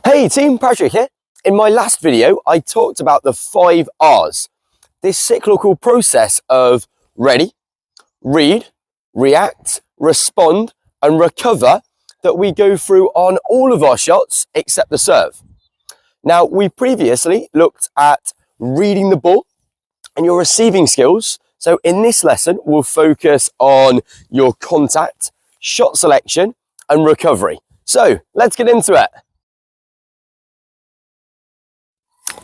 Hey team, Patrick here. In my last video, I talked about the 5 R's. This cyclical process of ready, read, react, respond, and recover that we go through on all of our shots except the serve. Now, we previously looked at reading the ball and your receiving skills. So in this lesson, we'll focus on your contact, shot selection, and recovery. So let's get into it.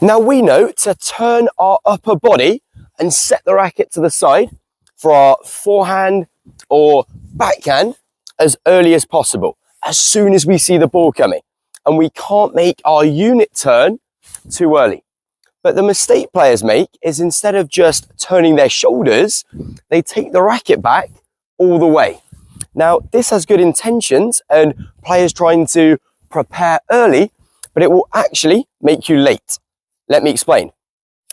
Now we know to turn our upper body and set the racket to the side for our forehand or backhand as early as possible, as soon as we see the ball coming. And we can't make our unit turn too early. But the mistake players make is instead of just turning their shoulders, they take the racket back all the way. Now this has good intentions and players trying to prepare early, but it will actually make you late. Let me explain.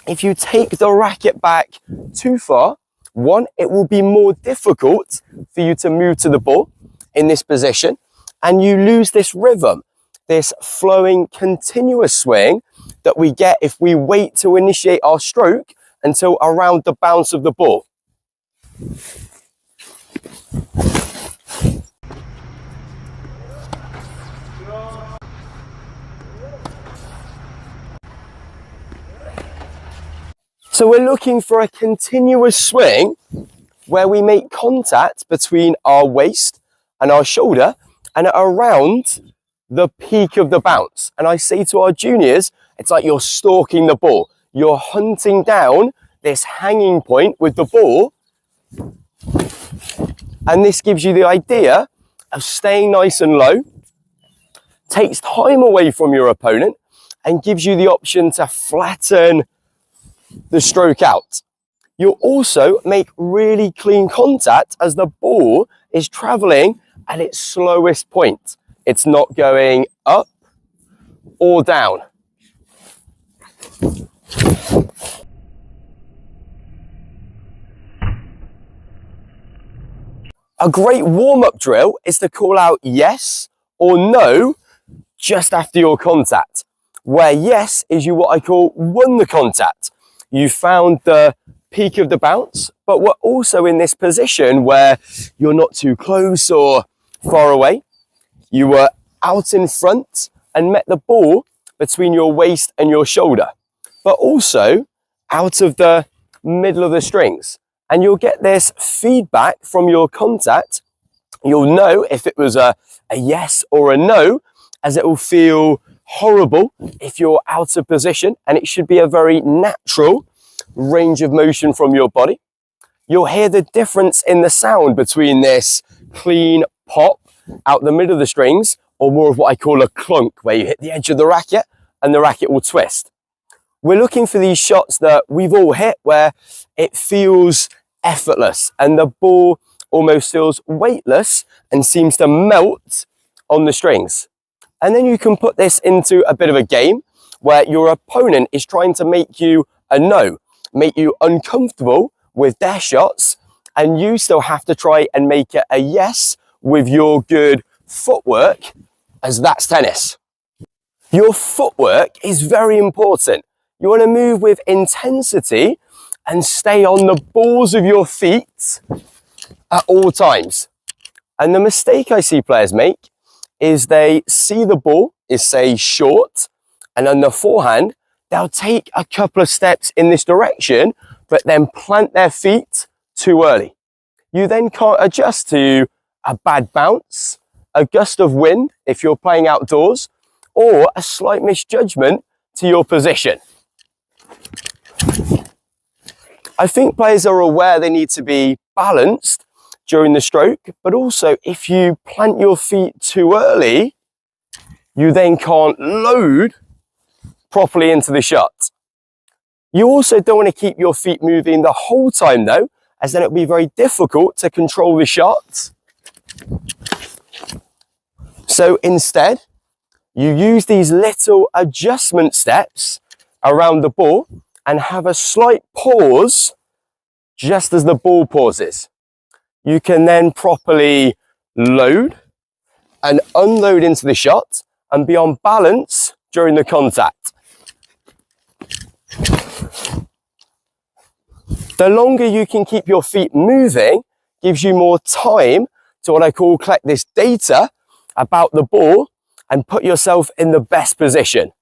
If you take the racket back too far, one, it will be more difficult for you to move to the ball in this position, and you lose this rhythm, this flowing continuous swing that we get if we wait to initiate our stroke until around the bounce of the ball. So we're looking for a continuous swing where we make contact between our waist and our shoulder and around the peak of the bounce. And I say to our juniors, it's like you're stalking the ball. You're hunting down this hanging point with the ball. And this gives you the idea of staying nice and low, takes time away from your opponent, and gives you the option to flatten the stroke out. You'll also make really clean contact as the ball is traveling at its slowest point. It's not going up or down. A great warm-up drill is to call out yes or no just after your contact, where yes is you what I call won the contact. You found the peak of the bounce, but we're also in this position where you're not too close or far away. You were out in front and met the ball between your waist and your shoulder, but also out of the middle of the strings. And you'll get this feedback from your contact. You'll know if it was a yes or a no, as it will feel horrible if you're out of position, and it should be a very natural range of motion from your body. You'll hear the difference in the sound between this clean pop out the middle of the strings or more of what I call a clunk, where you hit the edge of the racket and the racket will twist. We're looking for these shots that we've all hit where it feels effortless and the ball almost feels weightless and seems to melt on the strings. And then you can put this into a bit of a game where your opponent is trying to make you a no, make you uncomfortable with their shots, and you still have to try and make it a yes with your good footwork, as that's tennis. Your footwork is very important. You want to move with intensity and stay on the balls of your feet at all times. And the mistake I see players make is they see the ball is, say, short, and on the forehand, they'll take a couple of steps in this direction, but then plant their feet too early. You then can't adjust to a bad bounce, a gust of wind if you're playing outdoors, or a slight misjudgment to your position. I think players are aware they need to be balanced during the stroke, but also if you plant your feet too early, you then can't load properly into the shot. You also don't want to keep your feet moving the whole time though, as then it'll be very difficult to control the shot. So instead, you use these little adjustment steps around the ball and have a slight pause just as the ball pauses. You can then properly load and unload into the shot and be on balance during the contact. The longer you can keep your feet moving gives you more time to what I call collect this data about the ball and put yourself in the best position.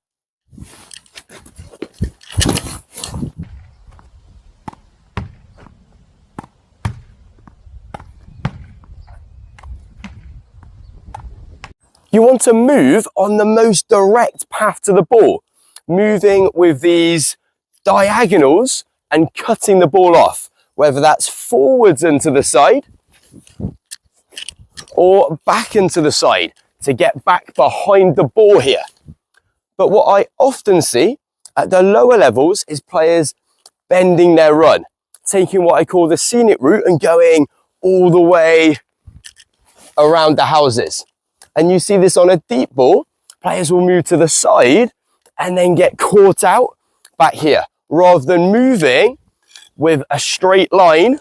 You want to move on the most direct path to the ball, moving with these diagonals and cutting the ball off, whether that's forwards and to the side or back and to the side to get back behind the ball here. But what I often see at the lower levels is players bending their run, taking what I call the scenic route and going all the way around the houses. And you see this on a deep ball, players will move to the side and then get caught out back here, rather than moving with a straight line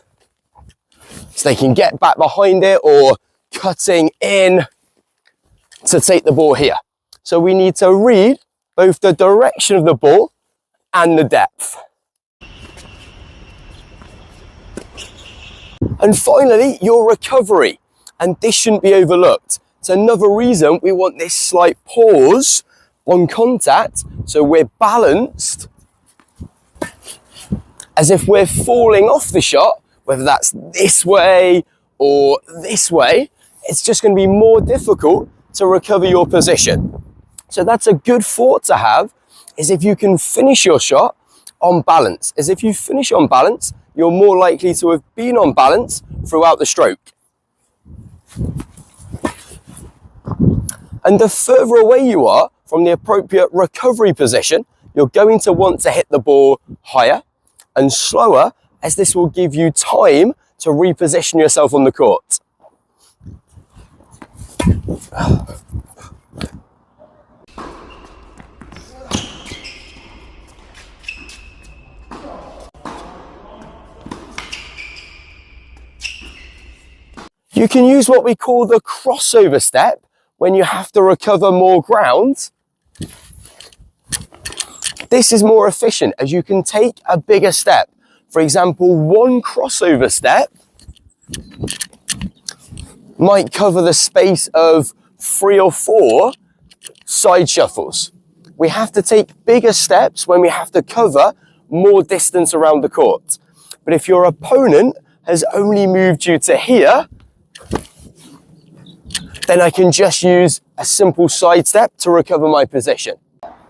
so they can get back behind it or cutting in to take the ball here. So we need to read both the direction of the ball and the depth. And finally, your recovery. And this shouldn't be overlooked. It's another reason we want this slight pause on contact, so we're balanced as if we're falling off the shot, whether that's this way or this way. It's just going to be more difficult to recover your position. So that's a good thought to have, is if you can finish your shot on balance. As if you finish on balance, you're more likely to have been on balance throughout the stroke. And the further away you are from the appropriate recovery position, you're going to want to hit the ball higher and slower, as this will give you time to reposition yourself on the court. You can use what we call the crossover step when you have to recover more ground. This is more efficient as you can take a bigger step. For example, one crossover step might cover the space of 3 or 4 side shuffles. We have to take bigger steps when we have to cover more distance around the court. But if your opponent has only moved you to here, then I can just use a simple side step to recover my position.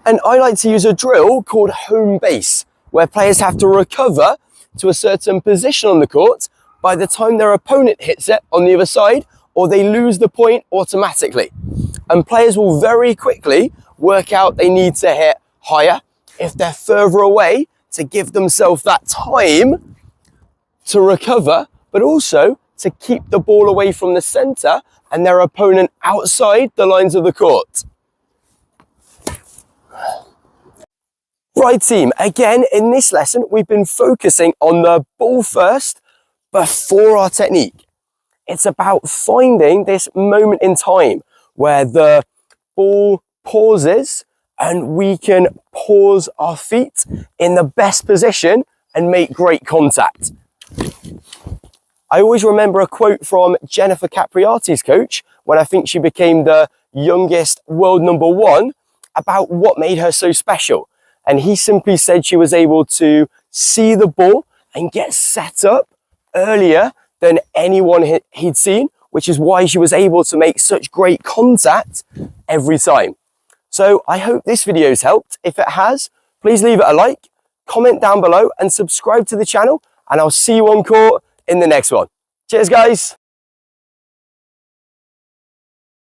And I like to use a drill called home base, where players have to recover to a certain position on the court by the time their opponent hits it on the other side, or they lose the point automatically. And players will very quickly work out they need to hit higher if they're further away, to give themselves that time to recover, but also to keep the ball away from the center and their opponent outside the lines of the court. Right team, again in this lesson we've been focusing on the ball first before our technique. It's about finding this moment in time where the ball pauses and we can pause our feet in the best position and make great contact. I always remember a quote from Jennifer Capriati's coach when I think she became the youngest world #1 about what made her so special. And he simply said she was able to see the ball and get set up earlier than anyone he'd seen, which is why she was able to make such great contact every time. So I hope this video's helped. If it has, please leave it a like, comment down below and subscribe to the channel, and I'll see you on court in the next one. Cheers guys.